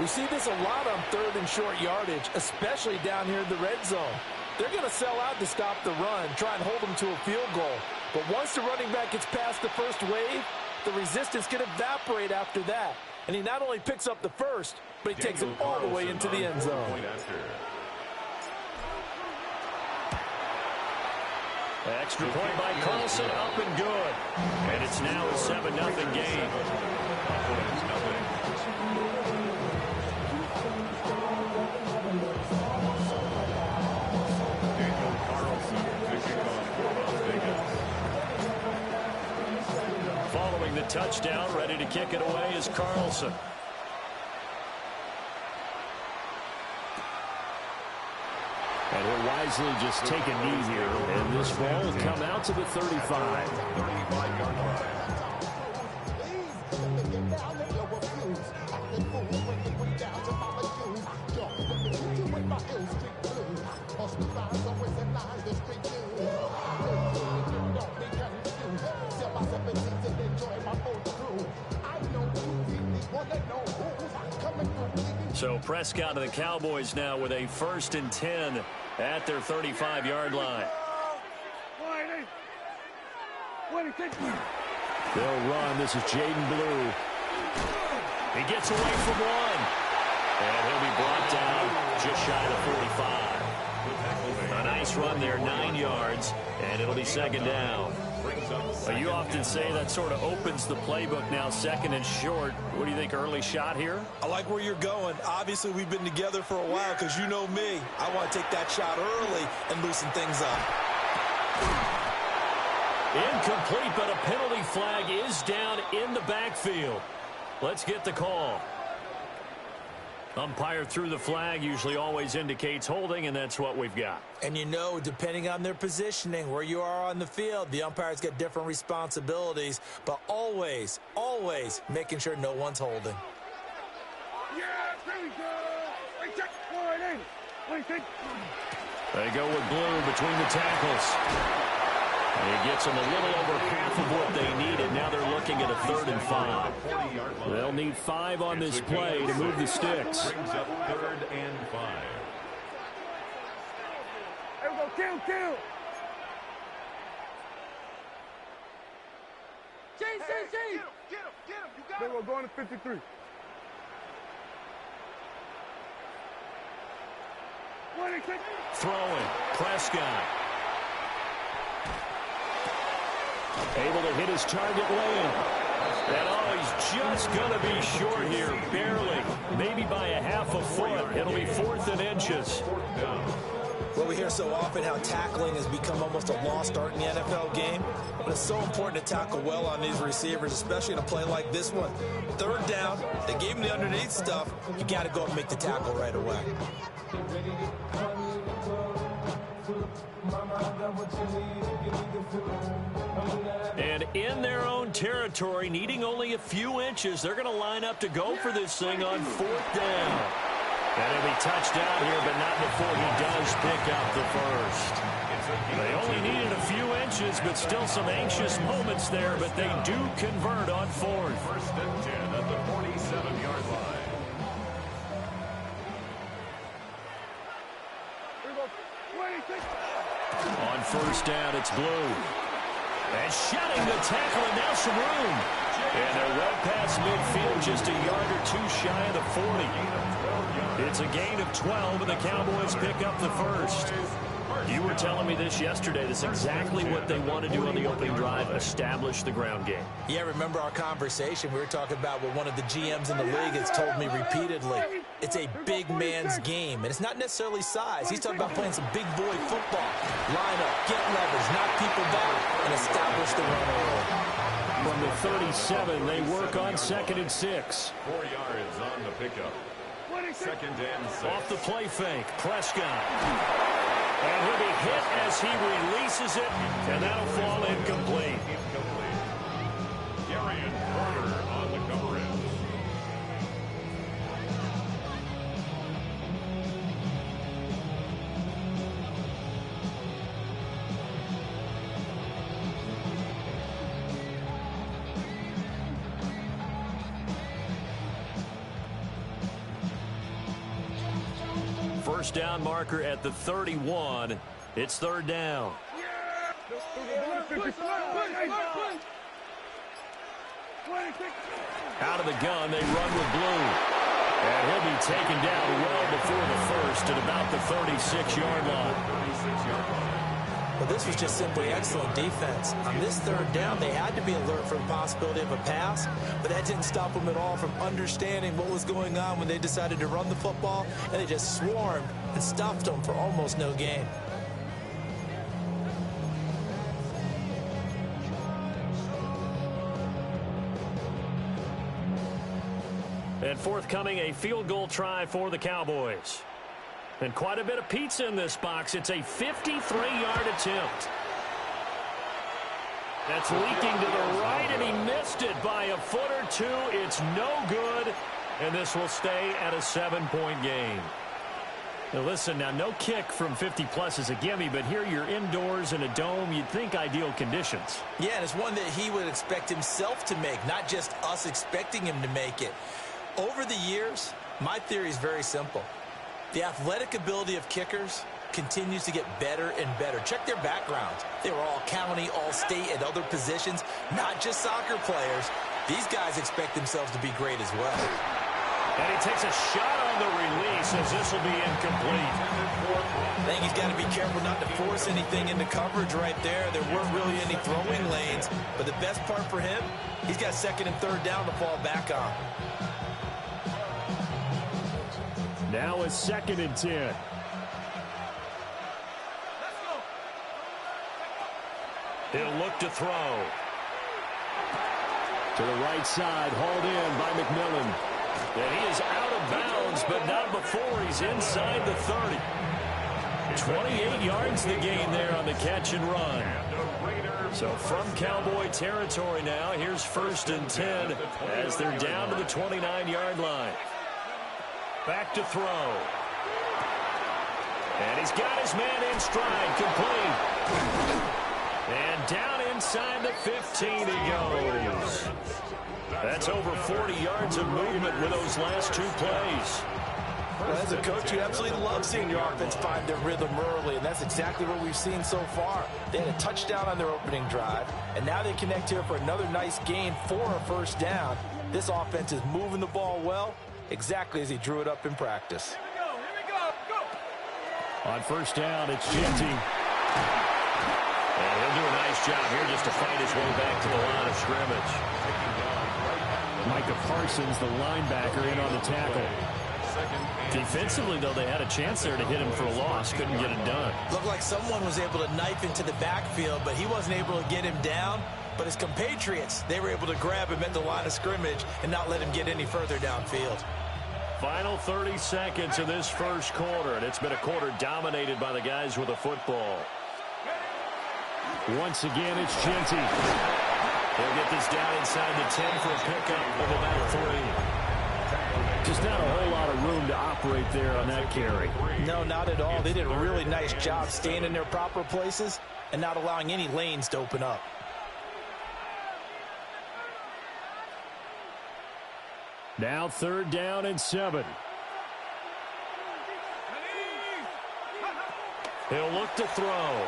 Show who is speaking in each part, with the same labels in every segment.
Speaker 1: We see this a lot on third and short yardage, especially down here in the red zone. They're going to sell out to stop the run, try and hold them to a field goal. But once the running back gets past the first wave, the resistance can evaporate after that. And he not only picks up the first, but he takes it all the way into the end zone.
Speaker 2: Extra point by Carlson, up and good. And it's now a 7-0 game. Following the touchdown, ready to kick it away is Carlson.
Speaker 3: And he'll wisely just take a knee here. And this ball will come out to the 35.
Speaker 4: 35-yard line.
Speaker 2: So Prescott and the Cowboys now with a 1st and 10 at their 35-yard line.
Speaker 3: They'll run. This is Jaden Blue.
Speaker 2: He gets away from one. And he'll be brought down just shy of the 45. A nice run there, 9 yards, and it'll be 2nd down. You often say that sort of opens the playbook now, 2nd and short. What do you think, early shot here?
Speaker 1: I like where you're going. Obviously, we've been together for a while because you know me. I want to take that shot early and loosen things up.
Speaker 2: Incomplete, but a penalty flag is down in the backfield. Let's get the call. Umpire threw the flag, usually always indicates holding, and that's what we've got.
Speaker 1: And you know, depending on their positioning, where you are on the field, the umpires get different responsibilities, but always, always making sure no one's holding.
Speaker 2: They go with Blue between the tackles. He gets them a little over half of what they needed. Now they're looking at a 3rd and 5.
Speaker 3: They'll need 5 on this play to move the sticks.
Speaker 4: Brings up 3rd and 5.
Speaker 5: There we go, kill. JCC! Get him, you got him. We're going to 53.
Speaker 2: Throwing, Prescott.
Speaker 3: Able to hit his target lane.
Speaker 2: And he's just going to be short here, barely, maybe by a half a foot. It'll be 4th and inches.
Speaker 1: Well, we hear so often how tackling has become almost a lost art in the NFL game, but it's so important to tackle well on these receivers, especially in a play like this one. 3rd down, they gave him the underneath stuff. You got to go and make the tackle right away.
Speaker 2: And in their own territory, needing only a few inches, they're going to line up to go for this thing on 4th down. And he'll be touched out here, but not before he does pick up the first. They only needed a few inches, but still some anxious moments there, but they do convert on 4th.
Speaker 4: 1st and 10 at the 47-yard line.
Speaker 2: On 1st down, it's Blue. And shedding the tackle, and now some room. And they're well past midfield, just a yard or two shy of the 40. It's a gain of 12, and the Cowboys pick up the first. You were telling me this yesterday. That's exactly what they want to do on the opening drive, establish the ground game.
Speaker 1: Yeah, remember our conversation? We were talking about what one of the GMs in the league has told me repeatedly. It's a big man's game, and it's not necessarily size. He's talking about playing some big boy football. Line up, get leverage, knock people back, and establish the run early.
Speaker 3: From the 37, they work on 2nd and 6.
Speaker 4: 4 yards on the pickup. 2nd and 6.
Speaker 2: Off the play fake, Prescott. And he'll be hit as he releases it, and that'll fall incomplete.
Speaker 4: Gary and Porter on the coverage.
Speaker 2: first down marker at the 31. It's third down. Out of the gun, they run with Blue. And he'll be taken down well before the first at about the 36-yard line.
Speaker 1: Well, this was just simply excellent defense. On this third down, they had to be alert for the possibility of a pass, but that didn't stop them at all from understanding what was going on when they decided to run the football, and they just swarmed and stuffed them for almost no gain.
Speaker 2: And forthcoming, a field goal try for the Cowboys. And quite a bit of pizza in this box. It's a 53-yard attempt. That's leaking to the right, and he missed it by a foot or two. It's no good, and this will stay at a 7-point game. Now listen, now no kick from 50-plus is a gimme, but here you're indoors in a dome. You'd think ideal conditions.
Speaker 1: Yeah, and it's one that he would expect himself to make, not just us expecting him to make it. Over the years, my theory is very simple. The athletic ability of kickers continues to get better and better. Check their backgrounds. They were all county, all state, at other positions, not just soccer players. These guys expect themselves to be great as well.
Speaker 2: And he takes a shot on the release as this will be incomplete.
Speaker 1: I think he's got to be careful not to force anything into coverage right there. There weren't really any throwing lanes, but the best part for him, he's got second and third down to fall back on.
Speaker 3: Now a 2nd and 10.
Speaker 2: He'll look to throw.
Speaker 3: To the right side, hauled in by McMillan.
Speaker 2: And he is out of bounds, but not before he's inside the 30. 28 yards the gain there on the catch and run. So from Cowboy territory now, here's 1st and 10 as they're down to the 29-yard line. Back to throw. And he's got his man in stride, complete. And down inside the 15 he goes. That's over 40 yards of movement with those last 2 plays.
Speaker 1: Well, as a coach, you absolutely love seeing your offense find their rhythm early, and that's exactly what we've seen so far. They had a touchdown on their opening drive, and now they connect here for another nice gain for a first down. This offense is moving the ball well, exactly as he drew it up in practice.
Speaker 5: Here we go.
Speaker 3: On first down, it's Genty.
Speaker 2: And he'll do a nice job here just to fight his way back to the line of scrimmage.
Speaker 3: Micah Parsons, the linebacker, in on the tackle.
Speaker 2: Defensively, though, they had a chance there to hit him for a loss. Couldn't get it done.
Speaker 1: Looked like someone was able to knife into the backfield, but he wasn't able to get him down. But his compatriots, they were able to grab him at the line of scrimmage and not let him get any further downfield.
Speaker 2: Final 30 seconds of this first quarter, and it's been a quarter dominated by the guys with the football.
Speaker 3: Once again, it's Genty.
Speaker 2: He'll get this down inside the 10 for a pickup of about 3.
Speaker 3: Just not a whole lot of room to operate there on that carry.
Speaker 1: No, not at all. They did a really nice job staying in their proper places and not allowing any lanes to open up.
Speaker 3: Now 3rd down and 7.
Speaker 2: He'll look to throw.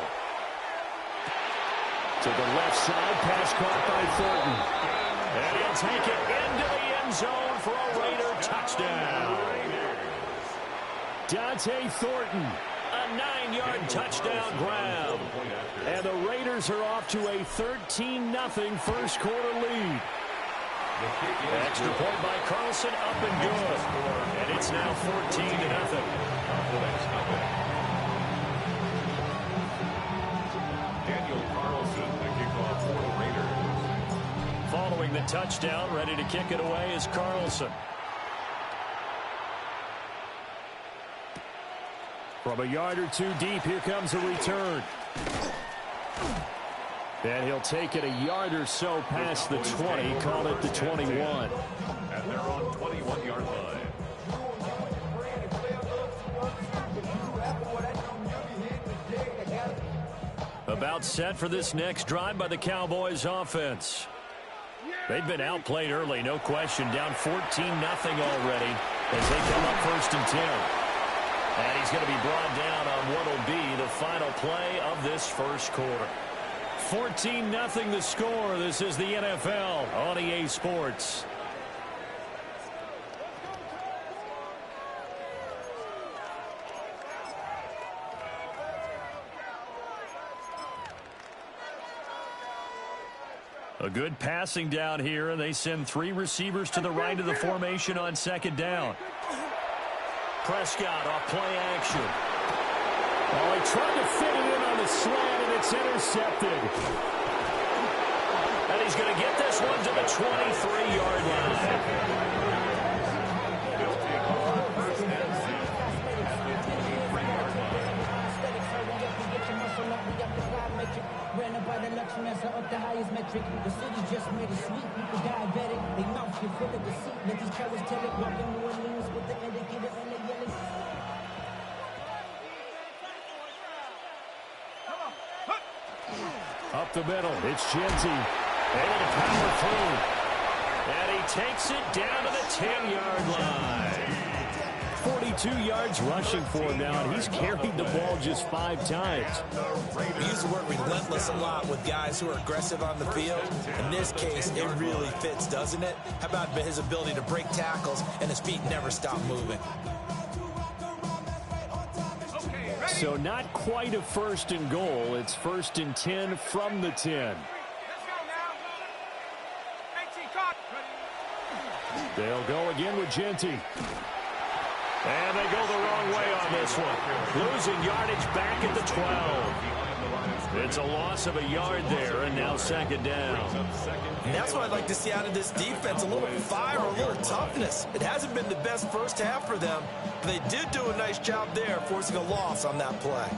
Speaker 3: To the left side, pass caught by Thornton.
Speaker 2: And he'll take it into the end zone for a Raider touchdown.
Speaker 3: Dante Thornton.
Speaker 2: A 9-yard touchdown grab.
Speaker 3: And the Raiders are off to a 13-0 first quarter lead.
Speaker 2: Extra point by Carlson, up and good. And it's now 14-0. Following the touchdown, ready to kick it away is Carlson.
Speaker 3: From a yard or 2 deep, here comes a return. And he'll take it a yard or so past the 20, call it the 21.
Speaker 4: And they're on 21-yard line.
Speaker 2: About set for this next drive by the Cowboys offense. They've been outplayed early, no question. Down 14-0 already as they come up 1st and 10. And he's going to be brought down on what will be the final play of this first quarter. 14-0 the score. This is the NFL on EA Sports. A good passing down here, and they send 3 receivers to the right of the formation on second down. Prescott off play action. Oh, he tried to fit it in on the slant, and it's intercepted. And he's going to get this one to the 23-yard line.
Speaker 6: Up the highest metric. The city just made it sweet. People diabetic. They mouth get full of deceit. Let these cowards tell it. Walking New Orleans with the indicator and the yelling.
Speaker 3: Up the middle. It's Genty. Able to power through.
Speaker 2: And he takes it down to the 10-yard line.
Speaker 3: 42 yards rushing for him now, and he's carried the ball just 5 times.
Speaker 1: We use the word relentless a lot with guys who are aggressive on the field. In this case, it really fits, doesn't it? How about his ability to break tackles and his feet never stop moving?
Speaker 3: So not quite a 1st and goal. It's 1st and 10 from the 10. They'll go again with Genty.
Speaker 2: And they go the wrong way on this one. Losing yardage back at the 12. It's a loss of a yard there, and now second down.
Speaker 1: And that's what I'd like to see out of this defense, a little fire, a little toughness. It hasn't been the best first half for them, but they did do a nice job there, forcing a loss on that play.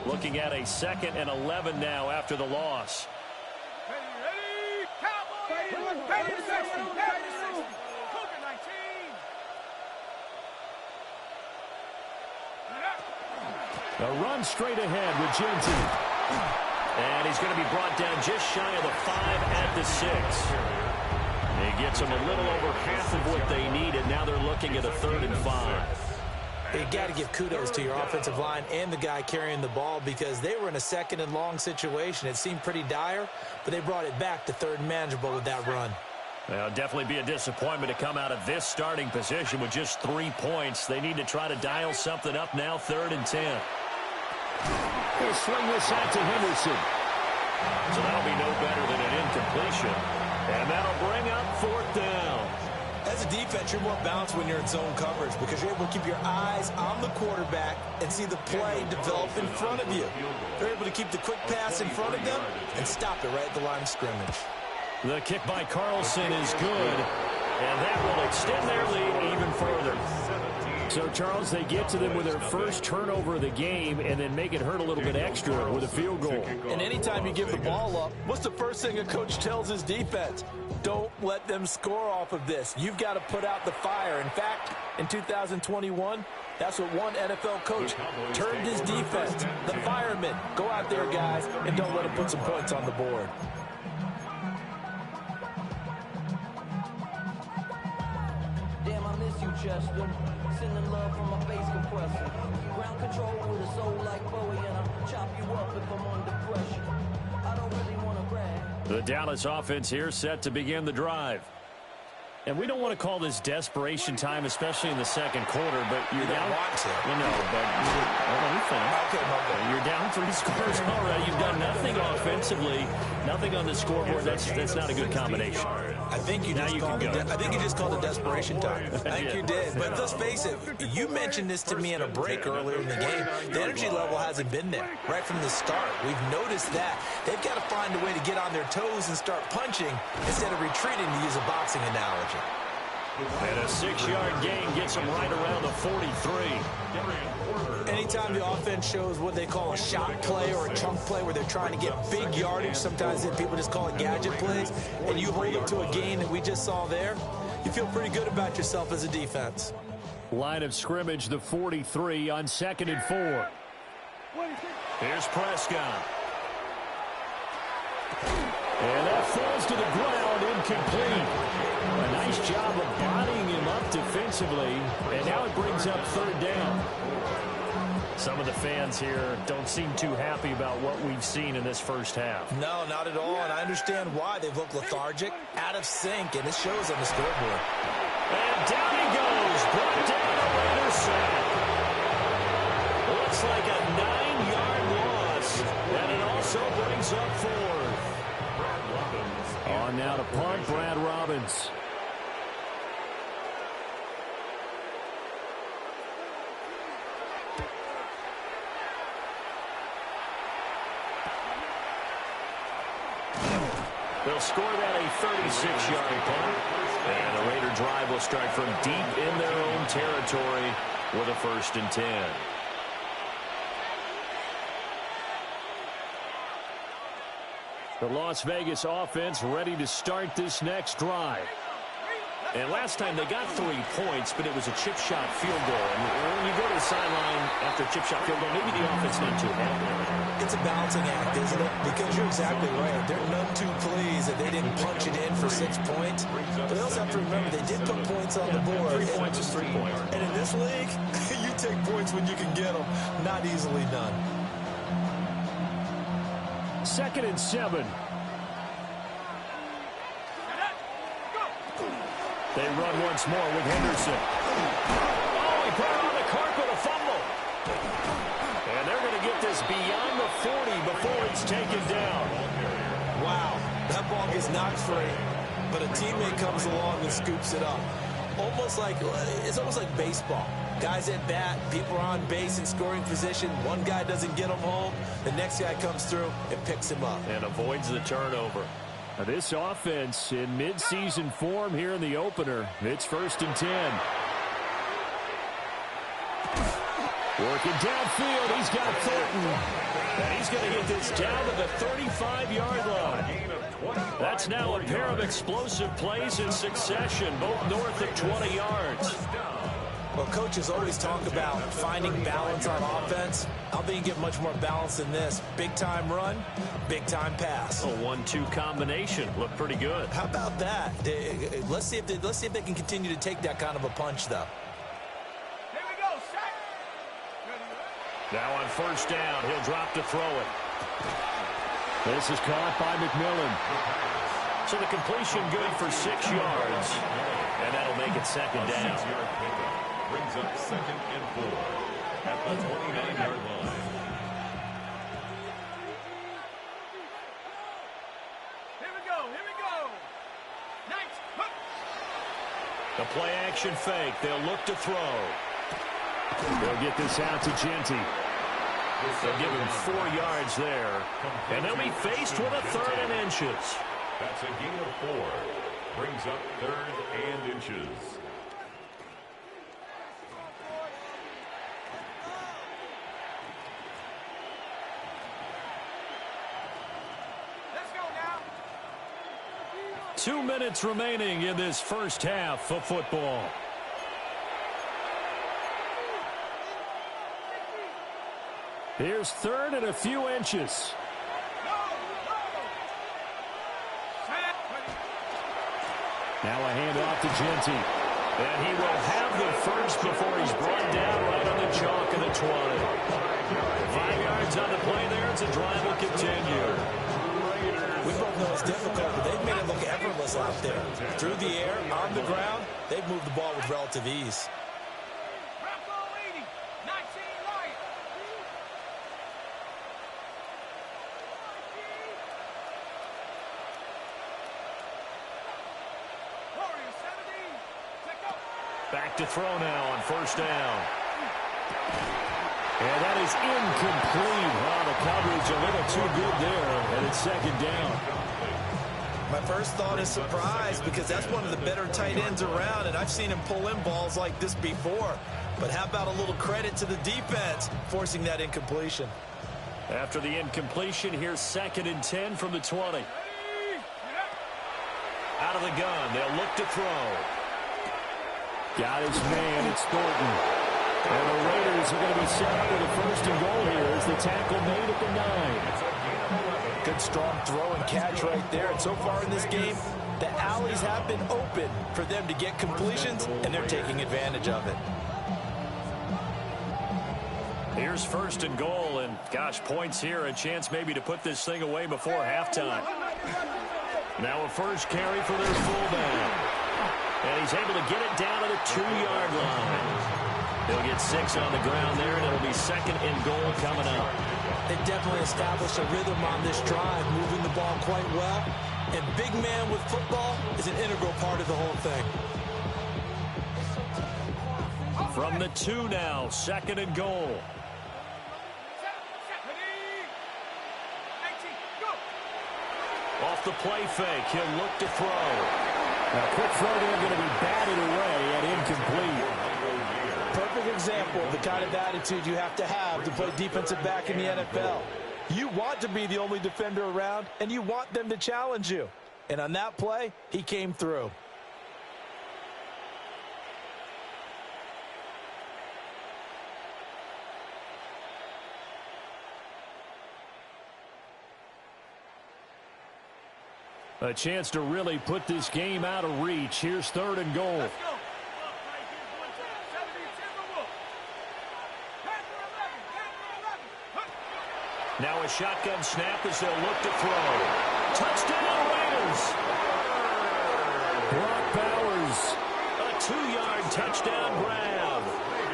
Speaker 2: Looking at a 2nd and 11 now after the loss.
Speaker 3: A run straight ahead with Genty.
Speaker 2: And he's going to be brought down just shy of the 5 at the 6. He gets them a little over half of what they needed. Now they're looking at a 3rd and 5.
Speaker 1: You got to give kudos to your offensive line and the guy carrying the ball because they were in a 2nd and long situation. It seemed pretty dire, but they brought it back to 3rd and manageable with that run.
Speaker 2: Well, definitely be a disappointment to come out of this starting position with just 3 points. They need to try to dial something up now, 3rd and 10.
Speaker 3: He'll swing this out to Henderson.
Speaker 2: So that'll be no better than an incompletion. And that'll bring up 4th down.
Speaker 1: As a defense, you're more balanced when you're in zone coverage because you're able to keep your eyes on the quarterback and see the play develop in front of you. They're able to keep the quick pass in front of them and stop it right at the line of scrimmage.
Speaker 2: The kick by Carlson is good, and that will extend their lead even further.
Speaker 3: So, Charles, they get to them with their first turnover of the game and then make it hurt a little bit extra with a field goal.
Speaker 1: And anytime you give the ball up, what's the first thing a coach tells his defense? Don't let them score off of this. You've got to put out the fire. In fact, in 2021, that's what one NFL coach termed his defense. The firemen. Go out there, guys, and don't let them put some points on the board.
Speaker 6: Damn, I miss you, Chester. Sending love from my bass compressor. Ground control with a soul like Bowie, and I'll chop you up if I'm under pressure. I don't really want to brag.
Speaker 2: The Dallas offense here set to begin the drive.
Speaker 3: And we don't want to call this desperation time, especially in the second quarter, but you're down. Well, no, but you're down 3 scores already. You've done nothing offensively, nothing on the scoreboard. That's not a good combination.
Speaker 1: I think you just called it desperation time. I think you did. But let's face it, you mentioned this to me in a break earlier in the game. The energy level hasn't been there right from the start. We've noticed that. They've got to find a way to get on their toes and start punching instead of retreating, to use a boxing analogy.
Speaker 2: And a 6-yard gain gets them right around the 43.
Speaker 1: Anytime the offense shows what they call a shot play or a chunk play where they're trying to get big yardage, sometimes people just call it gadget plays, and you hold them to a gain that we just saw there, you feel pretty good about yourself as a defense.
Speaker 3: Line of scrimmage, the 43 on 2nd and 4.
Speaker 2: Here's Prescott.
Speaker 3: And that falls to the ground, incomplete. A nice nice job of bodying him up defensively, and now it brings up third down.
Speaker 2: Some of the fans here don't seem too happy about what we've seen in this first half.
Speaker 1: No, not at all, and I understand why. They've looked lethargic, out of sync, and it shows on the scoreboard.
Speaker 2: And down he goes, brought down a Raider sack. Looks like a 9-yard loss, and it also brings up fourth.
Speaker 3: On now to punt, Brad Robbins.
Speaker 2: They'll score that a 36-yard punt. And the Raider drive will start from deep in their own territory with a 1st and 10.
Speaker 3: The Las Vegas offense ready to start this next drive.
Speaker 2: And last time they got 3 points, but it was a chip shot field goal. And when you go to the sideline after a chip shot field goal, maybe the offense not too happy.
Speaker 1: It's a balancing act, isn't it? Because you're exactly right. They're none too pleased that they didn't punch it in for 6 points. But they also have to remember they did put points on the board.
Speaker 2: 3 points is 3 points.
Speaker 1: And in this league, you take points when you can get them. Not easily done.
Speaker 3: 2nd and 7.
Speaker 2: They run once more with Henderson. Oh, he put it on the carpet, a fumble. And they're going to get this beyond the 40 before it's taken down.
Speaker 1: Wow, that ball gets knocked free, but a teammate comes along and scoops it up. It's almost like baseball. Guys at bat, people are on base in scoring position. One guy doesn't get them home. The next guy comes through and picks him up.
Speaker 2: And avoids the turnover.
Speaker 3: Now this offense in midseason form here in the opener. It's 1st and 10. Working downfield, he's got Thornton.
Speaker 2: And he's going to get this down to the 35-yard line. That's now a pair of explosive plays in succession, both north of 20 yards.
Speaker 1: Well, coaches always talk about finding balance on offense. I don't think you get much more balance than this. Big-time run, big-time pass.
Speaker 2: A 1-2 combination. Looked pretty good.
Speaker 1: How about that? Let's see if they can continue to take that kind of a punch, though.
Speaker 5: Here we go, set.
Speaker 2: Now on 1st down, he'll drop to throw it.
Speaker 3: This is caught by McMillan.
Speaker 2: So the completion good for 6 yards. And that'll make it 2nd down.
Speaker 4: Brings up 2nd and 4 at the 29-yard line.
Speaker 5: Here we go. Nice. Hook.
Speaker 2: The play action fake. They'll look to throw.
Speaker 3: They'll get this out to Genty.
Speaker 2: They'll give him 4 yards there. And they'll be faced with a 3rd and inches.
Speaker 4: That's a gain of 4. Brings up 3rd and inches.
Speaker 5: Let's go now.
Speaker 3: 2 minutes remaining in this first half of football. Here's 3rd and a few inches. Now a handoff to Genty.
Speaker 2: And he will have the first before he's brought down right on the chalk of the 20. 5 yards on the play there. It's a drive will continue.
Speaker 1: We both know it's difficult, but they've made it look effortless out there. Through the air, on the ground, they've moved the ball with relative ease.
Speaker 2: Back to throw now on 1st down.
Speaker 3: And that is incomplete. Wow, the coverage a little too good there, and it's 2nd down.
Speaker 1: My first thought is surprise, because that's one of the better tight ends around, and I've seen him pull in balls like this before. But how about a little credit to the defense forcing that incompletion?
Speaker 2: After the incompletion, here's 2nd and 10 from the 20. Out of the gun, they'll look to throw.
Speaker 3: Got his man, it's Thornton. And the Raiders are going to be set up with a 1st and goal here as the tackle made at the 9.
Speaker 1: Good strong throw and catch right there. And so far in this game, The alleys have been open for them to get completions, and they're taking advantage of it.
Speaker 2: Here's first and goal, and gosh, points here, a chance maybe to put this thing away before halftime. Now a first carry for their fullback. And he's able to get it down to the 2-yard line. He'll get 6 on the ground there, and it'll be second and goal coming up.
Speaker 1: They definitely established a rhythm on this drive, moving the ball quite well. And big man with football is an integral part of the whole thing.
Speaker 2: From the 2 now, second and goal. Off the play fake, he'll look to throw.
Speaker 3: Now, quick throw there going to be batted away and incomplete.
Speaker 1: Perfect example of the kind of attitude you have to play defensive back in the NFL. You want to be the only defender around, and you want them to challenge you. And on that play, he came through.
Speaker 3: A chance to really put this game out of reach. Here's third and goal.
Speaker 2: Now a shotgun snap as they'll look to throw. Touchdown Raiders!
Speaker 3: Brock Bowers.
Speaker 2: A 2-yard touchdown grab.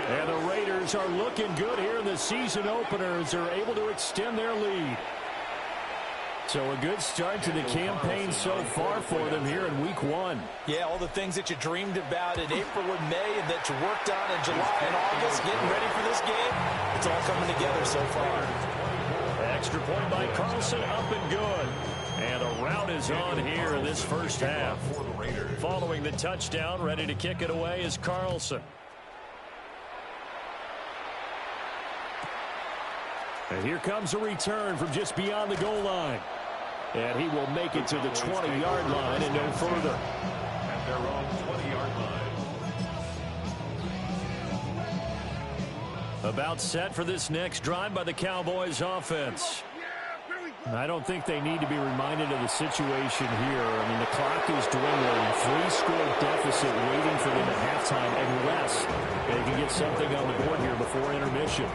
Speaker 3: And the Raiders are looking good here in the season openers. They're able to extend their lead. So a good start to the campaign so far for them here in week 1.
Speaker 1: Yeah, all the things that you dreamed about in April and May and that you worked on in July and August, getting ready for this game, it's all coming together so far.
Speaker 2: Extra point by Carlson, up and good. And a rout is on here in this first half. Following the touchdown, ready to kick it away is Carlson.
Speaker 3: And here comes a return from just beyond the goal line. And he will make it to the 20-yard line and no further.
Speaker 4: At their own 20-yard line.
Speaker 2: About set for this next drive by the Cowboys offense.
Speaker 3: I don't think they need to be reminded of the situation here. I mean, the clock is dwindling. 3-score deficit waiting for them at halftime unless they can get something on the board here before intermission.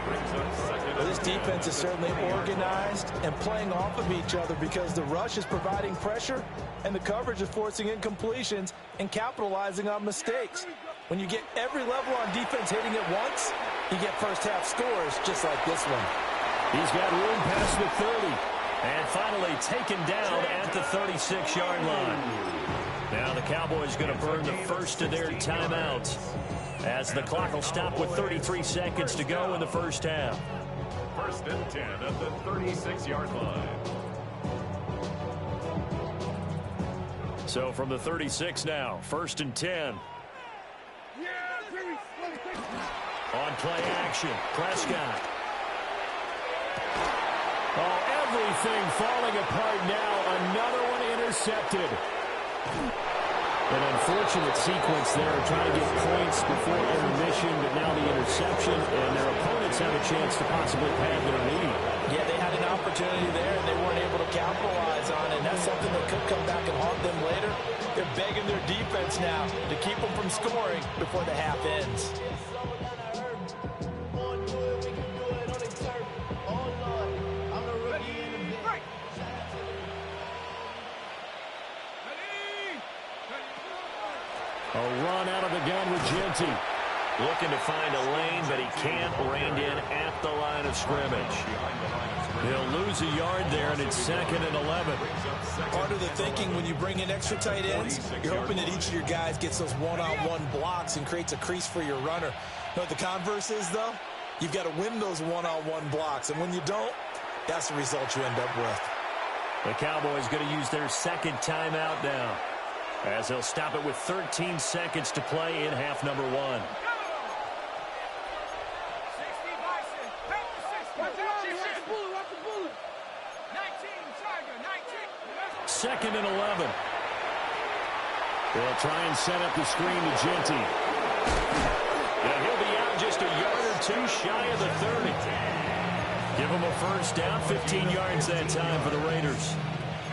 Speaker 1: Well, this defense is certainly organized and playing off of each other because the rush is providing pressure and the coverage is forcing incompletions and capitalizing on mistakes. When you get every level on defense hitting at once, you get first-half scores just like this one.
Speaker 3: He's got room past the 30.
Speaker 2: And finally taken down at the 36-yard line. Now the Cowboys going to burn the first of their timeouts as the clock will stop with 33 seconds to go in the first half.
Speaker 4: First and 10 at the 36-yard line.
Speaker 2: So from the 36 now, first and 10. On play action, Prescott.
Speaker 3: Oh, everything falling apart now. Another one intercepted. An unfortunate sequence there, trying to get points before intermission, but now the interception, and their opponents have a chance to possibly pad their lead.
Speaker 1: Yeah, they had an opportunity there, and they weren't able to capitalize on it. And that's something that could come back and haunt them later. They're begging their defense now to keep them from scoring before the half ends.
Speaker 3: A run out of the gun with Genty.
Speaker 2: Looking to find a lane, but he can't. Reined in at the line of scrimmage. He'll lose a yard there, and it's second and 11.
Speaker 1: Part of the thinking when you bring in extra tight ends, you're hoping that each of your guys gets those one-on-one blocks and creates a crease for your runner. You know what the converse is, though? You've got to win those one-on-one blocks, and when you don't, that's the result you end up with.
Speaker 2: The Cowboys going to use their second timeout now, as they'll stop it with 13 seconds to play in half number 1. Second and 11.
Speaker 3: They'll try and set up the screen to Genty.
Speaker 2: Yeah, he'll be out just a yard or two shy of the 30. Give him a first down, 15 yards that time for the Raiders.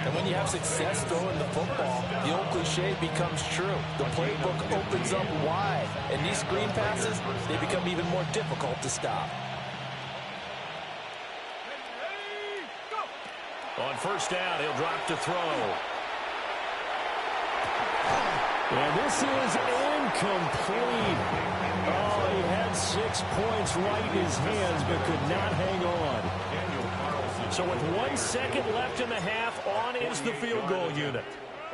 Speaker 1: And when you have success throwing the football, the old cliche becomes true. The playbook opens up wide, and these screen passes, they become even more difficult to stop.
Speaker 2: On first down, he'll drop to throw.
Speaker 3: And this is incomplete. Oh, he had 6 points right in his hands, but could not hang on.
Speaker 2: So with 1 second left in the half, on is the field goal unit.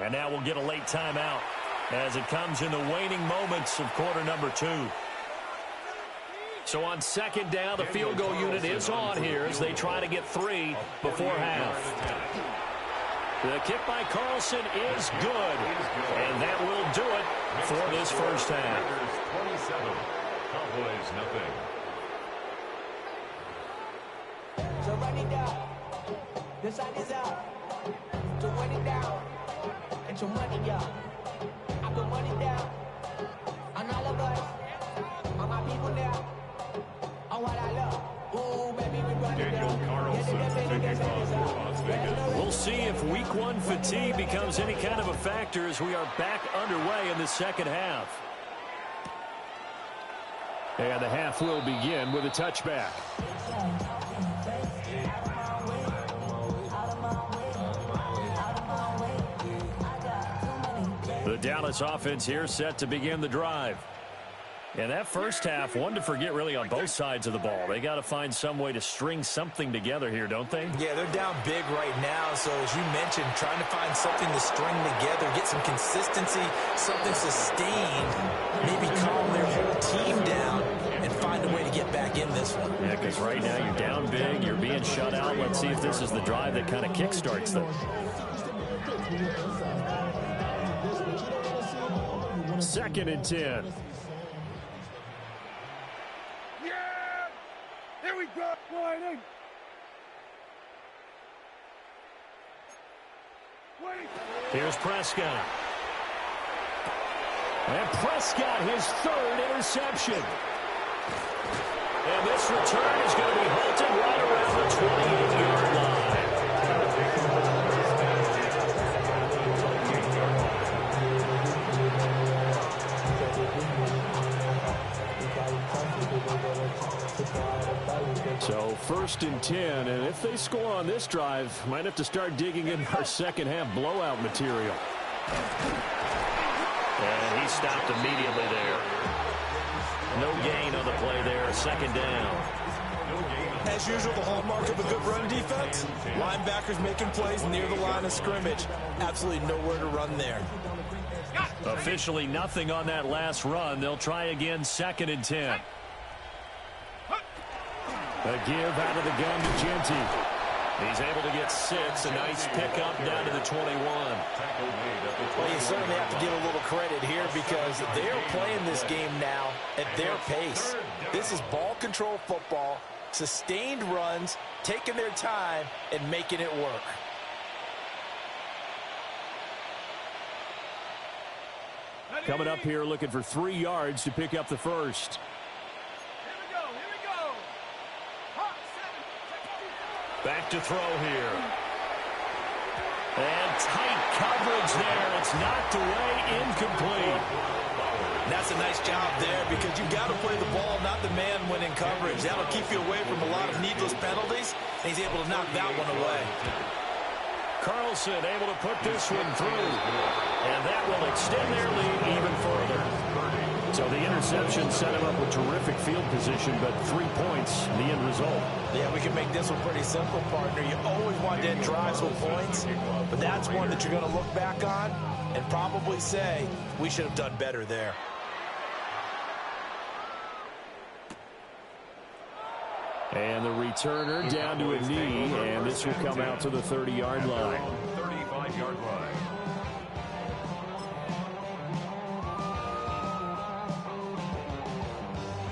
Speaker 2: And now we'll get a late timeout as it comes in the waning moments of quarter number 2. So on second down, the field goal unit is on here as they try to get 3 before half. The kick by Carlson is good, and that will do it for this first half.
Speaker 4: 27, Cowboys nothing.
Speaker 6: So run it down. The sun is out. To run it down. And to money up. I put money down. On all of us. On my people now. On what I love. Ooh, baby, we run it down.
Speaker 4: Daniel Carlson taking on Las Vegas.
Speaker 2: We'll see if week 1 fatigue becomes any kind of a factor as we are back underway in the second half.
Speaker 3: And the half will begin with a touchback.
Speaker 2: The Dallas offense here set to begin the drive. And that first half, one to forget really on both sides of the ball. They got to find some way to string something together here, don't they?
Speaker 1: Yeah, they're down big right now. So as you mentioned, trying to find something to string together, get some consistency, something sustained, maybe calm their whole team down and find a way to get back in this one.
Speaker 2: Yeah, because right now you're down big, you're being shut out. Let's see if this is the drive that kind of kickstarts them.
Speaker 3: 2nd and 10.
Speaker 5: Here we go, Whiting.
Speaker 2: Here's Prescott.
Speaker 3: And Prescott, his 3rd interception.
Speaker 2: And this return is going to be halted right around the 28-yard line.
Speaker 3: So 1st and 10, and if they score on this drive, might have to start digging in our second half blowout material.
Speaker 2: And he stopped immediately there. No gain on the play there, 2nd down.
Speaker 1: As usual, the hallmark of a good run defense, linebackers making plays near the line of scrimmage. Absolutely nowhere to run there.
Speaker 2: Officially nothing on that last run. They'll try again, 2nd and 10.
Speaker 3: A give out of the gun to Genty.
Speaker 2: He's able to get 6. A nice pickup down to the 21.
Speaker 1: Well, you certainly have to give a little credit here because they're playing this game now at their pace. This is ball control football, sustained runs, taking their time, and making it work.
Speaker 3: Coming up here looking for 3 yards to pick up the first.
Speaker 2: Back to throw here. And tight coverage there. It's knocked away, incomplete.
Speaker 1: That's a nice job there because you've got to play the ball, not the man when in coverage. That'll keep you away from a lot of needless penalties. And he's able to knock that one away.
Speaker 2: Carlson able to put this one through. And that will extend their lead even further. So the interception set him up with terrific field position, but 3 points, the end result.
Speaker 1: Yeah, we can make this one pretty simple, partner. You always want to end drives with points, but that's one that you're going to look back on and probably say, we should have done better there.
Speaker 3: And the returner down to a knee, and this will come out to the 30-yard line.
Speaker 4: 35-yard line.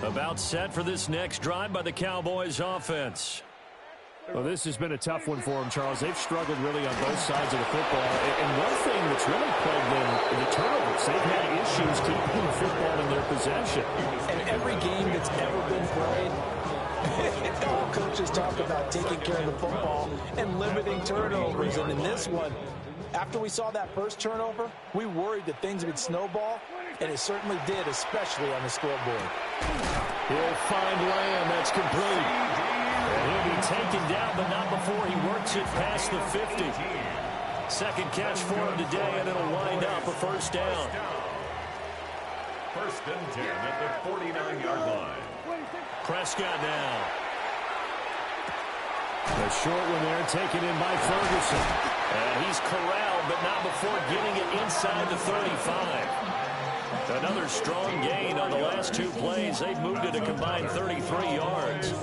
Speaker 2: About set for this next drive by the Cowboys offense.
Speaker 3: Well, this has been a tough one for them, Charles. They've struggled really on both sides of the football. And one thing that's really plagued them, the turnovers. They've had issues keeping the football in their possession.
Speaker 1: And every game that's ever been played, All coaches talk about taking care of the football and limiting turnovers. And in this one, after we saw that first turnover, we worried that things would snowball, and it certainly did, especially on the scoreboard.
Speaker 3: He'll find Lamb. That's complete. And he'll be taken down, but not before he works it past the 50. Second catch for him today, and it'll wind up a first down.
Speaker 4: First and 10 at the 49-yard line.
Speaker 3: Prescott now. A short one there taken in by Ferguson. And he's corralled, but not before getting it inside the 35. Another strong gain on the last two plays. They've moved it a combined 33 yards.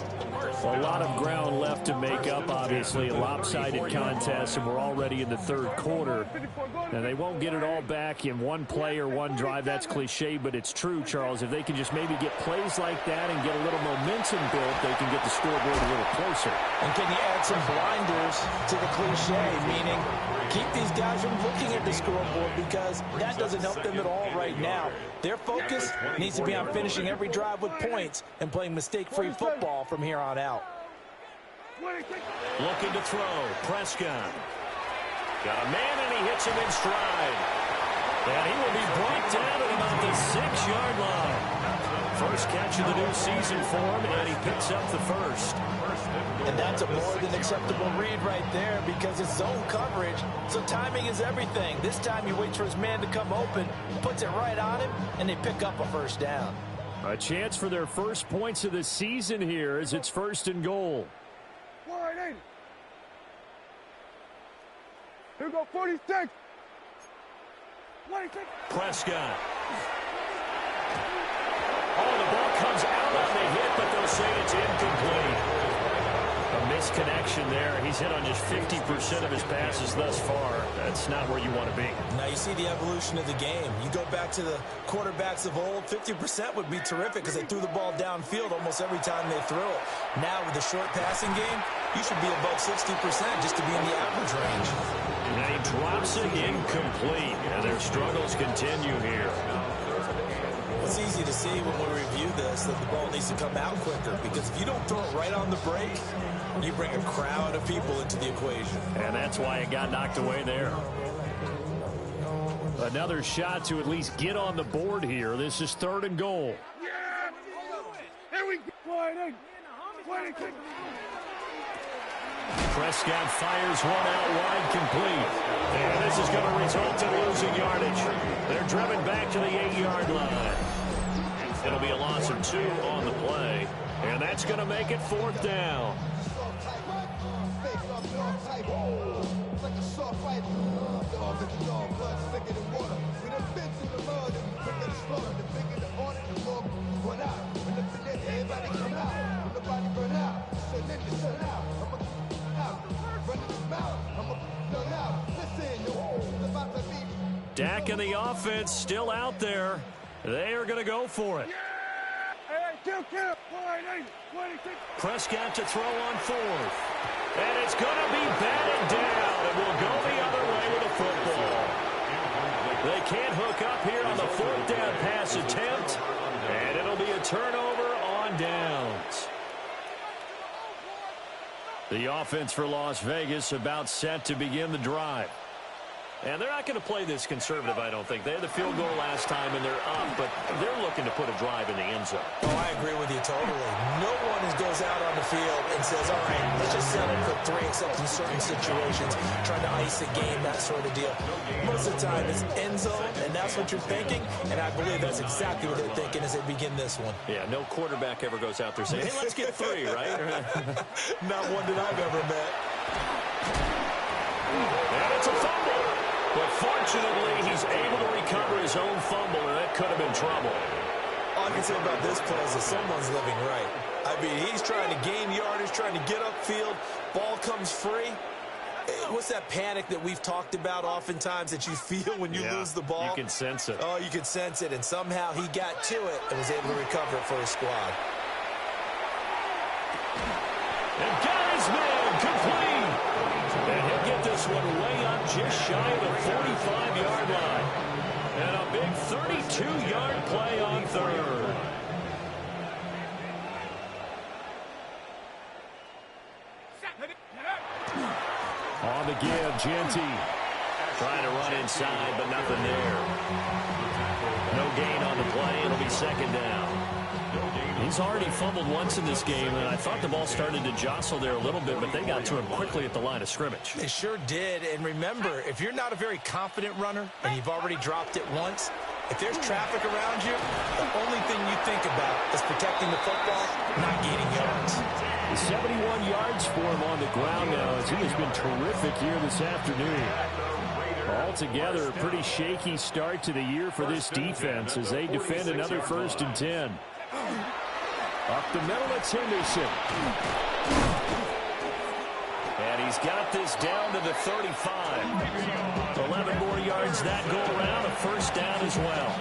Speaker 3: A lot of ground left to make up, obviously. A lopsided contest, and we're already in the third quarter. And they won't get it all back in one play or one drive. That's cliche, but it's true, Charles. If they can just maybe get plays like that and get a little momentum built, they can get the scoreboard a little closer.
Speaker 1: And can you add some blinders to the cliche, meaning keep these guys from looking at the scoreboard, because that doesn't help them at all right now. Their focus needs to be on finishing every drive with points and playing mistake-free football from here on out.
Speaker 3: Looking to throw. Prescott. Got a man, and he hits him in stride. And he will be brought down at about the 6-yard line. First catch of the new season for him, and he picks up the first.
Speaker 1: And that's a more than acceptable read right there, because it's zone coverage, so timing is everything. This time he waits for his man to come open, puts it right on him, and they pick up a first down.
Speaker 3: A chance for their first points of the season here as it's first and goal.
Speaker 5: Here we go, 46.
Speaker 3: Prescott. Oh, the ball comes out on the hit, but they'll say it's incomplete. A misconnection there. He's hit on just 50% of his passes thus far. That's not where you want to be.
Speaker 1: Now you see the evolution of the game. You go back to the quarterbacks of old, 50% would be terrific because they threw the ball downfield almost every time they threw it. Now with the short passing game, you should be above 60% just to be in the average range.
Speaker 3: And he drops it incomplete. And their struggles continue here.
Speaker 1: It's easy to see when we review this that the ball needs to come out quicker, because if you don't throw it right on the break, you bring a crowd of people into the equation.
Speaker 3: And that's why it got knocked away there. Another shot to at least get on the board here. This is third and goal.
Speaker 5: Here we go.
Speaker 3: Prescott fires one out wide, complete. And this is going to result in losing yardage. They're driven back to the 8-yard line. It'll be a loss of 2 on the play. And that's going to make it fourth down. Dak and the offense still out there. They are going to go for it. Prescott to throw on fourth. And it's going to be batted down. It will go the other way with the football. They can't hook up here on the fourth down pass attempt. And it'll be a turnover on downs. The offense for Las Vegas about set to begin the drive. And they're not going to play this conservative, I don't think. They had the field goal last time, and they're up, but they're looking to put a drive in the end zone.
Speaker 1: Oh, I agree with you totally. No one goes out on the field and says, all right, let's just settle for 3, except in certain situations, trying to ice the game, that sort of deal. Most of the time, it's end zone, and that's what you're thinking, and I believe that's exactly what they're thinking as they begin this one.
Speaker 3: Yeah, no quarterback ever goes out there saying, hey, let's get 3, right?
Speaker 1: Not one that I've ever met.
Speaker 3: And it's a fumble. But fortunately, he's able to recover his own fumble, and that could have been trouble.
Speaker 1: All I can say about this play is that someone's living right. I mean, he's trying to gain yardage, trying to get upfield. Ball comes free. What's that panic that we've talked about oftentimes that you feel when you lose the ball?
Speaker 3: You can sense it.
Speaker 1: Oh, you can sense it, and somehow he got to it and was able to recover it for his squad.
Speaker 3: And got his man complete. And he'll get this one way up just shy of the 45-yard line. And a big 32-yard play on third. give. Genty
Speaker 2: trying to run inside, but nothing there. No gain on the play. It'll be second down. He's already fumbled once in this game, and I thought the ball started to jostle there a little bit, but they got to him quickly at the line of scrimmage.
Speaker 1: They sure did. And remember, if you're not a very confident runner and you've already dropped it once, if there's traffic around you, the only thing you think about is protecting the football, not gaining yards.
Speaker 3: 71 yards for him on the ground now, as he has been terrific here this afternoon. Altogether, a pretty shaky start to the year for this defense as they defend another 1st and 10. Up the middle, it's Henderson.
Speaker 2: And he's got this down to the 35. 11 more yards that go around, a first down as well.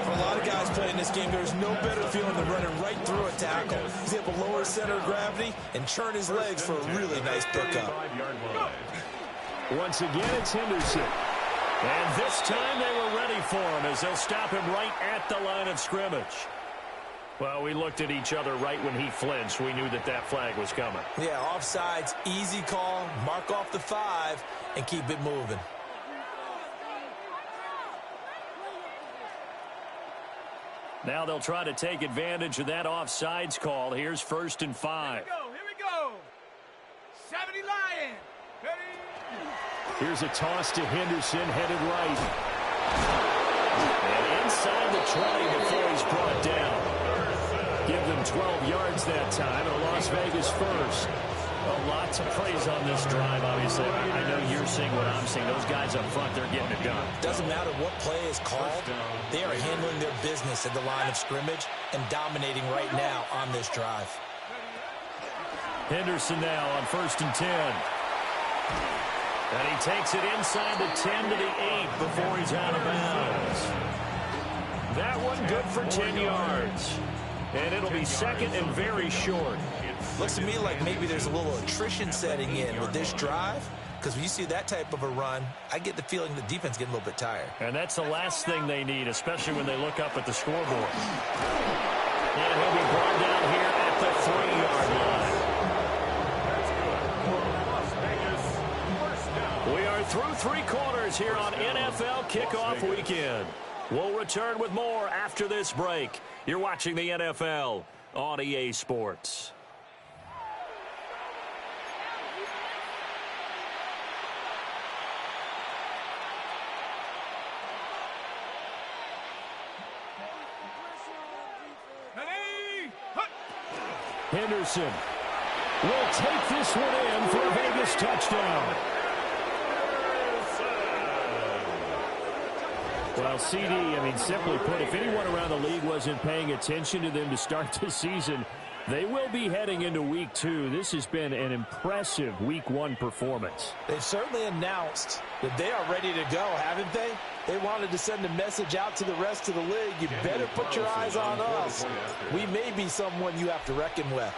Speaker 1: For a lot of guys playing this game, there's no better feeling than running right through a tackle. He's able to lower his center of gravity and churn his legs for a really nice pickup.
Speaker 3: Once again, it's Henderson.
Speaker 2: And this time they were ready for him as they'll stop him right at the line of scrimmage. Well, we looked at each other right when he flinched. We knew that that flag was coming.
Speaker 1: Yeah, offsides, easy call, mark off the 5, and keep it moving.
Speaker 2: Now they'll try to take advantage of that offsides call. Here's 1st and 5.
Speaker 5: Here we go. 70 Lions. Ready?
Speaker 3: Here's a toss to Henderson, headed right.
Speaker 2: And inside the 20 before he's brought down.
Speaker 3: Give them 12 yards that time, and a Las Vegas first.
Speaker 2: Well, lots of praise on this drive, obviously. I know you're seeing what I'm seeing. Those guys up front, they're getting it done.
Speaker 1: Doesn't matter what play is called. They are handling their business at the line of scrimmage and dominating right now on this drive.
Speaker 2: Henderson now on 1st and 10. And he takes it inside the 10 to the 8 before he's out of bounds. That one good for 10 yards. And it'll be second and very short.
Speaker 1: Looks to me like maybe there's a little attrition setting in with this drive, because when you see that type of a run, I get the feeling the defense getting a little bit tired.
Speaker 2: And that's the last thing they need, especially when they look up at the scoreboard. And he'll be brought down here at the 3-yard line. We are through 3 quarters here on NFL Kickoff Weekend. We'll return with more after this break. You're watching the NFL on EA Sports.
Speaker 3: Henderson will take this one in for a Vegas touchdown. Well, CD, simply put, if anyone around the league wasn't paying attention to them to start this season, they will be heading into Week 2. This has been an impressive Week 1 performance.
Speaker 1: They've certainly announced that they are ready to go, haven't they? They wanted to send a message out to the rest of the league. You better put your eyes on us. We may be someone you have to reckon with.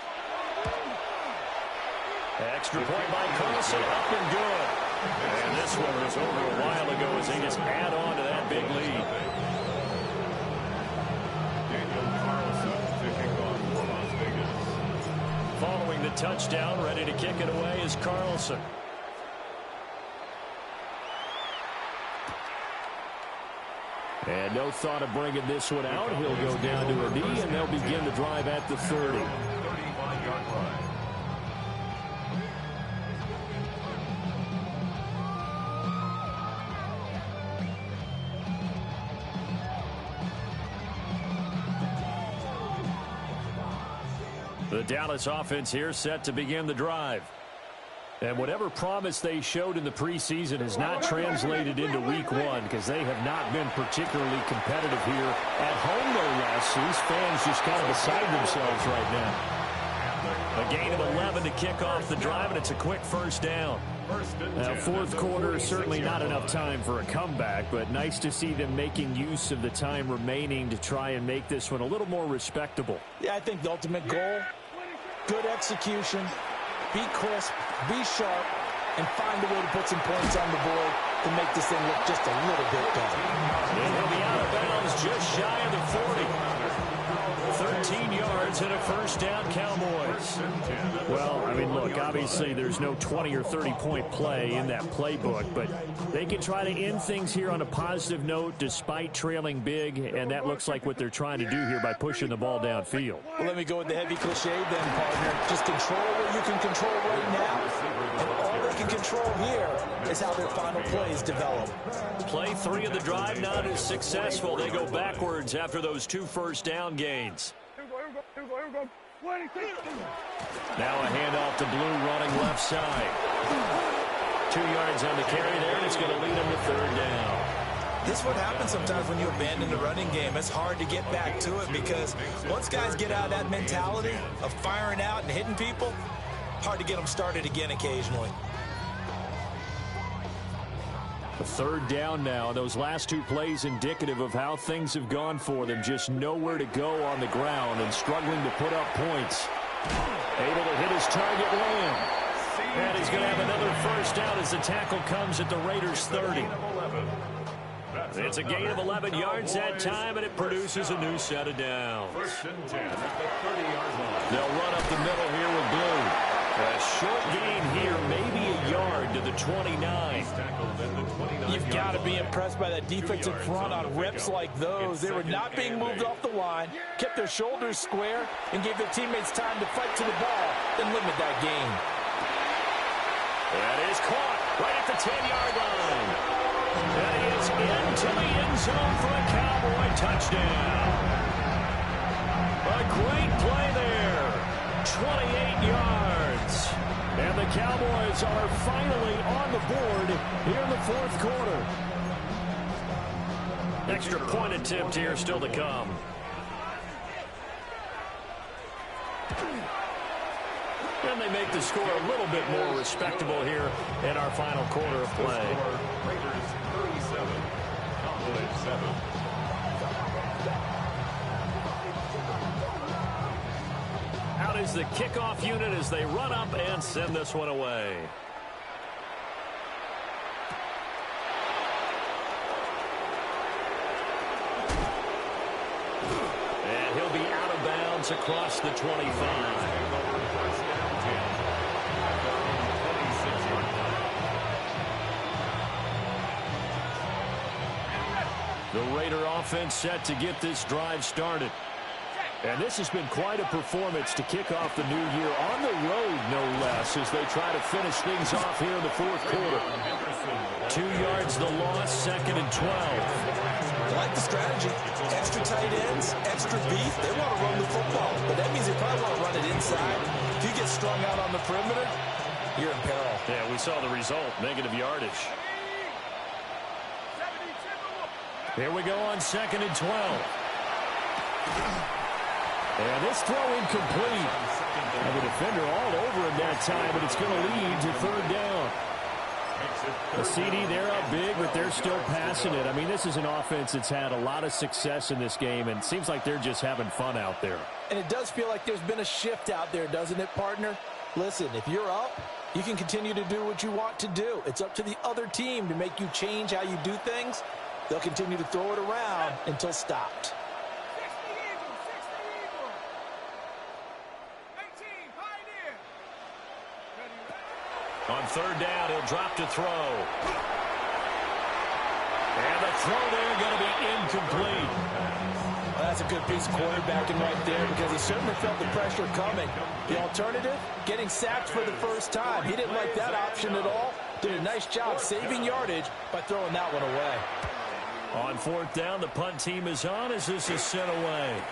Speaker 2: Extra point by Carlson, up and good. And this one was over a while ago as they just add on to that big lead. Following the touchdown, ready to kick it away is Carlson.
Speaker 3: And no thought of bringing this one out. He'll go down to a knee, and they'll begin the drive at the 30.
Speaker 4: 35-yard line.
Speaker 2: The Dallas offense here set to begin the drive. And whatever promise they showed in the preseason has not translated into Week 1 because they have not been particularly competitive here at home, no less. These fans just kind of beside themselves right now. A gain of 11 to kick off the drive, and it's a quick first down.
Speaker 3: Now, fourth quarter, certainly not enough time for a comeback, but nice to see them making use of the time remaining to try and make this one a little more respectable.
Speaker 1: Yeah, I think the ultimate goal, good execution, be crisp, be sharp, and find a way to put some points on the board to make this thing look just a little bit better.
Speaker 2: And he'll be out of bounds just shy of the 40. 13 yards yards and a first down, Cowboys.
Speaker 3: Well, I mean, look, obviously there's no 20 or 30-point play in that playbook, but they can try to end things here on a positive note despite trailing big, and that looks like what they're trying to do here by pushing the ball downfield.
Speaker 1: Well, let me go with the heavy cliche then, partner. Just control what you can control right now, and all they can control here is how their final plays develop.
Speaker 2: Play 3 of the drive not as successful. They go backwards after those 2 first down gains.
Speaker 5: Here we go. 26.
Speaker 2: Now a handoff to Blue running left side. 2 yards on the carry there, and it's going to lead him to third down.
Speaker 1: This is what happens sometimes when you abandon the running game. It's hard to get back to it because once guys get out of that mentality of firing out and hitting people, hard to get them started again occasionally.
Speaker 3: A third down now. Those last 2 plays indicative of how things have gone for them. Just nowhere to go on the ground and struggling to put up points. Able to hit his target, Lamb. And he's going to have another first down as the tackle comes at the Raiders' 30. It's a gain of 11 yards that time, and it produces a new set of downs.
Speaker 4: First and 10 at the 30-yard line.
Speaker 2: They'll run up the middle here with Blue. A short gain here, maybe a yard to the 29.
Speaker 1: You've got to be impressed by that defensive front on rips like those. They were not being moved off the line, kept their shoulders square, and gave their teammates time to fight to the ball, then limit that gain.
Speaker 2: That is caught right at the 10-yard line. That is into the end zone for a Cowboy touchdown. A great play there. 28 yards. And the Cowboys are finally on the board here in the fourth quarter. Extra point attempt here still to come. And they make the score a little bit more respectable here in our final quarter of play.
Speaker 4: Raiders 37, Cowboys 7.
Speaker 2: Out is the kickoff unit as they run up and send this one away. And he'll be out of bounds across the 25. The Raider offense set to get this drive started. And this has been quite a performance to kick off the new year on the road, no less, as they try to finish things off here in the fourth quarter. 2 yards the loss, 2nd and 12.
Speaker 1: I like the strategy. Extra tight ends, extra beef. They want to run the football, but that means they probably want to run it inside. If you get strung out on the perimeter, you're in peril.
Speaker 2: Yeah, we saw the result, negative yardage.
Speaker 3: Here we go on 2nd and 12. And this throw incomplete. And the defender all over him that time, but it's going to lead to third down. The CD, they're up big, but they're still passing it. I mean, this is an offense that's had a lot of success in this game, and it seems like they're just having fun out there.
Speaker 1: And it does feel like there's been a shift out there, doesn't it, partner? Listen, if you're up, you can continue to do what you want to do. It's up to the other team to make you change how you do things. They'll continue to throw it around until stopped.
Speaker 2: On third down, he'll drop to throw. And the throw there going to be incomplete.
Speaker 1: Well, that's a good piece of quarterbacking right there because he certainly felt the pressure coming. The alternative, getting sacked for the first time. He didn't like that option at all. Did a nice job saving yardage by throwing that one away.
Speaker 2: On fourth down, the punt team is on as this is sent away.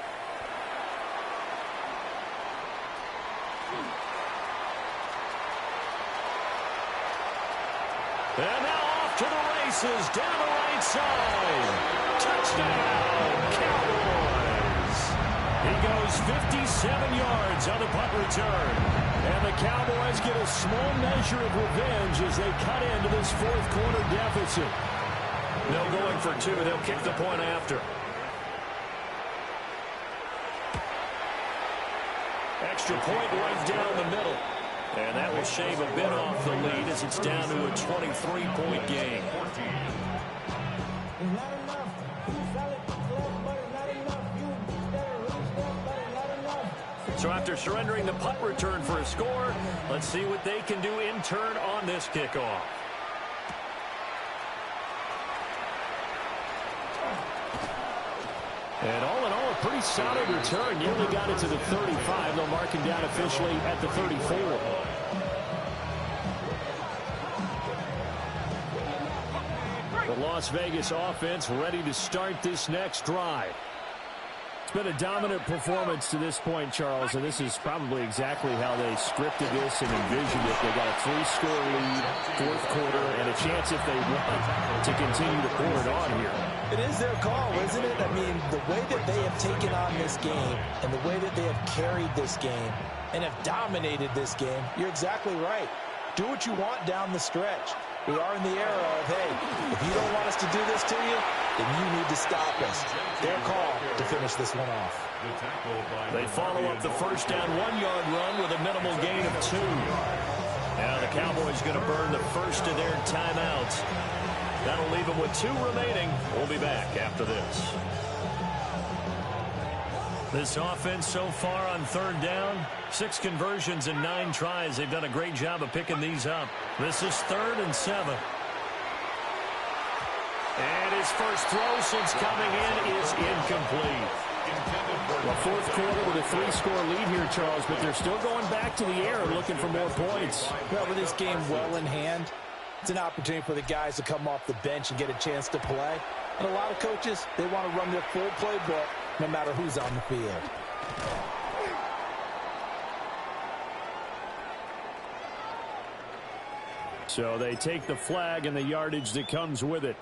Speaker 2: And now off to the races, down the right side. Touchdown, Cowboys. He goes 57 yards on the punt return. And the Cowboys get a small measure of revenge as they cut into this fourth quarter deficit. No going for two. They'll kick the point after. Extra point right down the middle. And that will shave a bit off the lead as it's down to a 23-point game. So after surrendering the punt return for a score, let's see what they can do in turn on this kickoff.
Speaker 3: And all in all, a pretty solid return. Nearly got it to the 35. They'll mark him down officially at the 34. The Las Vegas offense ready to start this next drive. It's been a dominant performance to this point, Charles, and this is probably exactly how they scripted this and envisioned it. They got a 3-score lead, fourth quarter, and a chance if they want to continue to pour it on here.
Speaker 1: It is their call, isn't it? I mean, the way that they have taken on this game and the way that they have carried this game and have dominated this game, you're exactly right. Do what you want down the stretch. We are in the era of, hey, if you don't want us to do this to you, then you need to stop us. Their call to finish this one off.
Speaker 2: They follow up the first down 1-yard run with a minimal gain of 2. Now the Cowboys going to burn the first of their timeouts. That'll leave them with 2 remaining. We'll be back after this. This offense so far on third down, 6 conversions and 9 tries. They've done a great job of picking these up. This is 3rd and 7. And his first throw since coming in is incomplete.
Speaker 3: Well, fourth quarter with a 3-score lead here, Charles, but they're still going back to the air and looking for more points.
Speaker 1: Well, with this game well in hand, it's an opportunity for the guys to come off the bench and get a chance to play. And a lot of coaches, they want to run their full playbook no matter who's on the field.
Speaker 3: So they take the flag and the yardage that comes with it.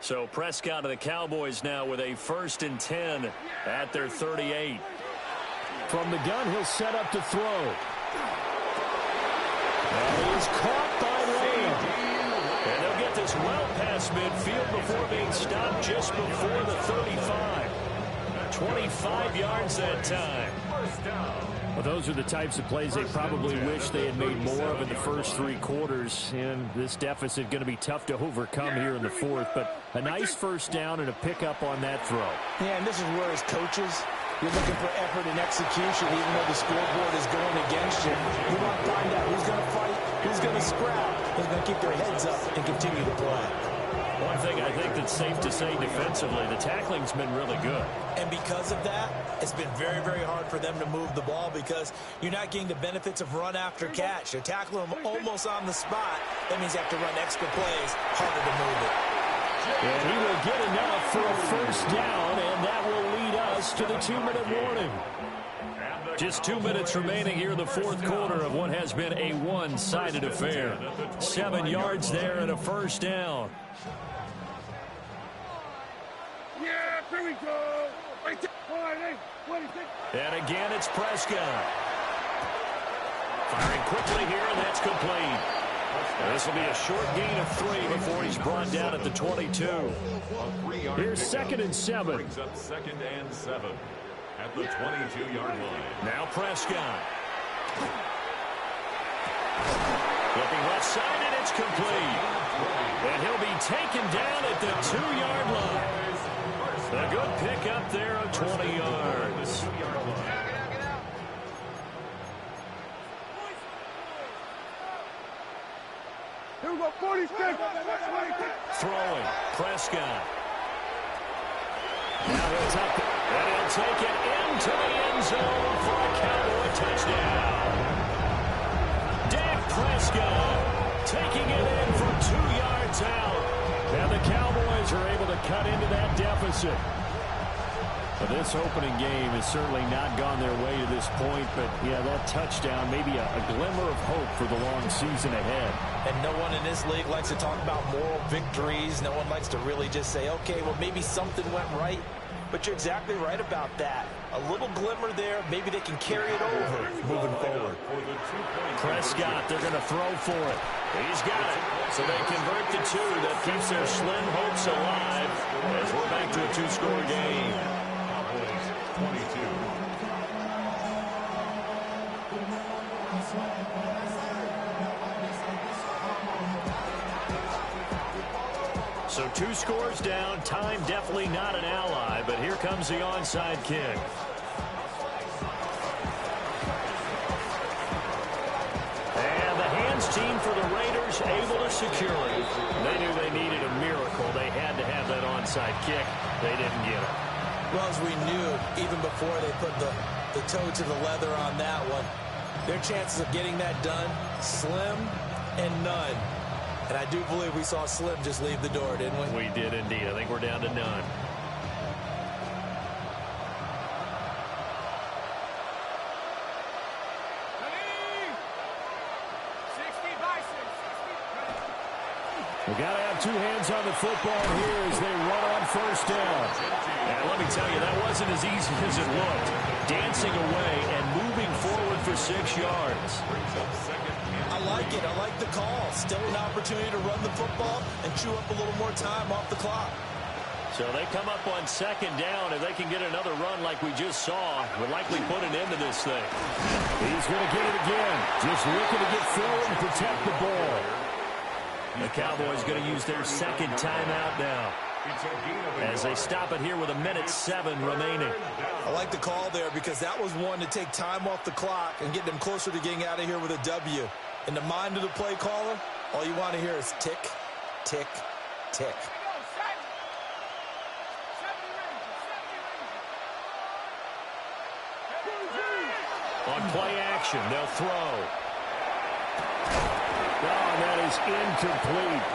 Speaker 2: So Prescott of the Cowboys now with a 1st and 10 at their 38.
Speaker 3: From the gun, he'll set up to throw. And he is caught by Lamb.
Speaker 2: And they'll get this well past midfield before being stopped just before the 35. 25 yards that time.
Speaker 3: Well, those are the types of plays they probably wish they had made more of in the first 3 quarters. And this deficit going to be tough to overcome here in the fourth. But a nice first down and a pickup on that throw.
Speaker 1: Yeah, and this is where, as coaches, you're looking for effort and execution, even though the scoreboard is going against you. You want to find out who's going to fight, who's going to scrap, who's going to keep their heads up and continue to play.
Speaker 2: One thing I think that's safe to say defensively, the tackling's been really good.
Speaker 1: And because of that, it's been very, very hard for them to move the ball because you're not getting the benefits of run after catch. They're tackling them almost on the spot. That means you have to run extra plays, harder to move it.
Speaker 3: And he will get enough for a first down, and that will lead us to the 2-minute warning.
Speaker 2: Just 2 minutes remaining here in the fourth quarter of what has been a one-sided affair. 7 yards there and a first down.
Speaker 5: Yeah, here we go.
Speaker 2: And again, it's Prescott. Firing quickly here, and that's complete. This will be a short gain of 3 before he's brought down at the 22.
Speaker 3: Here's 2nd and 7.
Speaker 4: Brings up 2nd and 7 at the 22-yard line.
Speaker 2: Now Prescott. Looking left side, and it's complete. And he'll be taken down at the 2-yard line. A good pickup there of 20 yards.
Speaker 5: Here we go, 46.
Speaker 2: Throwing, Prescott. Now he'll tuck it, and he'll take it into the end zone for a Cowboy touchdown. Dak Prescott taking it in from 2 yards out.
Speaker 3: And the Cowboys are able to cut into that deficit. But this opening game has certainly not gone their way to this point. But, yeah, that touchdown, maybe a glimmer of hope for the long season ahead.
Speaker 1: And no one in this league likes to talk about moral victories. No one likes to really just say, okay, well, maybe something went right. But you're exactly right about that. A little glimmer there. Maybe they can carry it over moving forward.
Speaker 2: Prescott, they're going to throw for it. He's got it. So they convert the 2. That keeps their slim hopes alive as we're back to a 2-score game.
Speaker 4: 22.
Speaker 2: So 2 scores down. Time definitely not an ally, but here comes the onside kick. And the hands team for the Raiders able to secure it. They knew they needed a miracle. They had to have that onside kick. They didn't get it.
Speaker 1: Well, as we knew, even before they put the toe to the leather on that one, their chances of getting that done, slim and none. And I do believe we saw Slim just leave the door, didn't we?
Speaker 2: We did indeed. I think we're down to none.
Speaker 3: We got to have 2 hands on the football here as they run on first down.
Speaker 2: And let me tell you, that wasn't as easy as it looked. Dancing away and moving forward for 6 yards.
Speaker 1: I like it. I like the call. Still an opportunity to run the football and chew up a little more time off the clock.
Speaker 2: So they come up on second down. If they can get another run like we just saw, would likely put an end to this thing.
Speaker 3: He's going to get it again. Just looking to get forward and protect the ball.
Speaker 2: The Cowboys going to use their second timeout now as they stop it here with 1:07 remaining.
Speaker 1: I like the call there because that was one to take time off the clock and get them closer to getting out of here with a W. In the mind of the play caller, all you want to hear is tick, tick, tick.
Speaker 2: On play action, they'll throw.
Speaker 3: Oh, that is incomplete.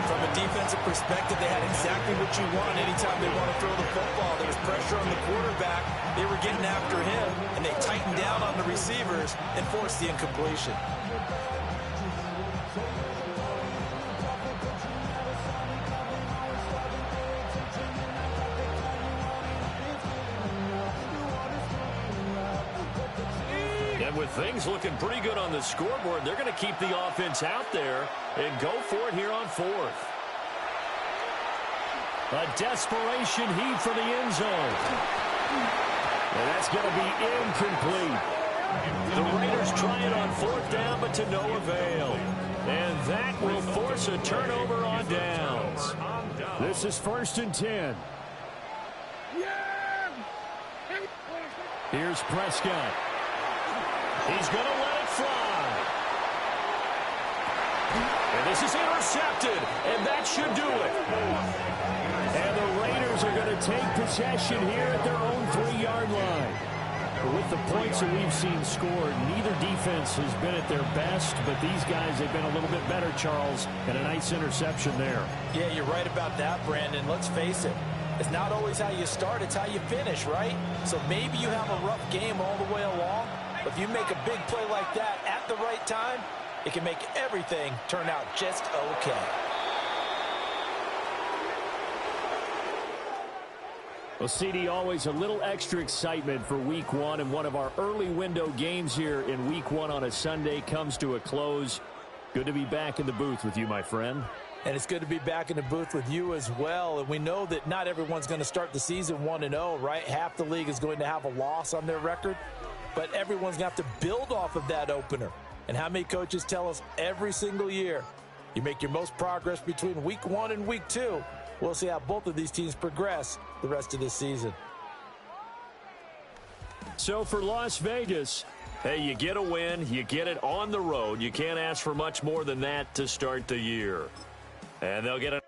Speaker 1: From a defensive perspective, they had exactly what you want anytime they want to throw the football. There was pressure on the quarterback. They were getting after him, and they tightened down on the receivers and forced the incompletion.
Speaker 2: With things looking pretty good on the scoreboard, they're going to keep the offense out there and go for it here on 4th. A desperation heave for the end zone.
Speaker 3: And that's going to be incomplete.
Speaker 2: The Raiders try it on 4th down, but to no avail. And that will force a turnover on downs.
Speaker 3: This is 1st and 10. Here's Prescott.
Speaker 2: He's going to let it fly. And this is intercepted, and that should do it.
Speaker 3: And the Raiders are going to take possession here at their own 3-yard line. But with the points that we've seen scored, neither defense has been at their best, but these guys have been a little bit better, Charles, and a nice interception there.
Speaker 1: Yeah, you're right about that, Brandon. Let's face it. It's not always how you start, it's how you finish, right? So maybe you have a rough game all the way along, but if you make a big play like that at the right time, it can make everything turn out just okay.
Speaker 3: Well, CD, always a little extra excitement for Week 1, and one of our early window games here in Week 1 on a Sunday comes to a close. Good to be back in the booth with you, my friend.
Speaker 1: And it's good to be back in the booth with you as well. And we know that not everyone's going to start the season 1-0, right? Half the league is going to have a loss on their record. But everyone's going to have to build off of that opener. And how many coaches tell us every single year, you make your most progress between Week 1 and Week 2. We'll see how both of these teams progress the rest of this season.
Speaker 2: So for Las Vegas, hey, you get a win, you get it on the road. You can't ask for much more than that to start the year. And they'll get it.